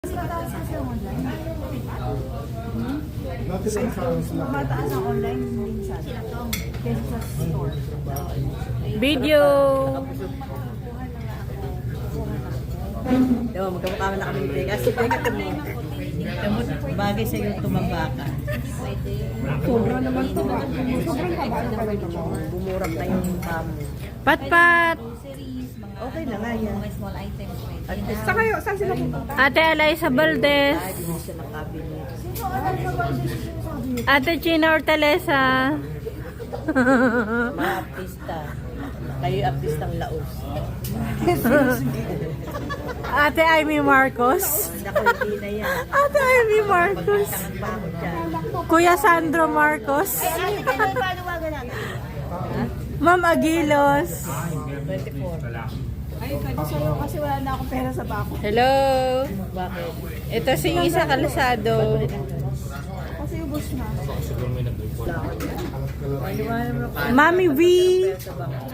Mataas kasi ang online. Mataas ang online minsan. Kesa sa store. Video! Diba, magkamukha na kami ni kasi teka kami. Bagay sa iyo tumaba ka. Sobra naman ito ba? Sobrang haba na pala ito. Bumurap na yung kamo. Patpat! Okay na nga yan. Mga small items. At least, Saan kayo? Saan sila pupunta? Ate Eliza Valdez. hindi mo siya ng cabinet. Sino alam sa budget sinasabi? Ate Gina Ortalesa. Mga artista. Kayo yung artistang laos. Ate Amy Marcos. Naku, hindi na yan. Ate Amy Marcos. Tangan pa ako dyan. Kuya Sandro Marcos. Ano paluwagan natin? Ma'am Aguilos. 24. Ay, kaya sa'yo kasi wala na akong pera sa bako. Hello. Bakit? Ito si Isa Calzado. Kasi ubos na. Ano ba naman ako? Mami V. Sa bangko.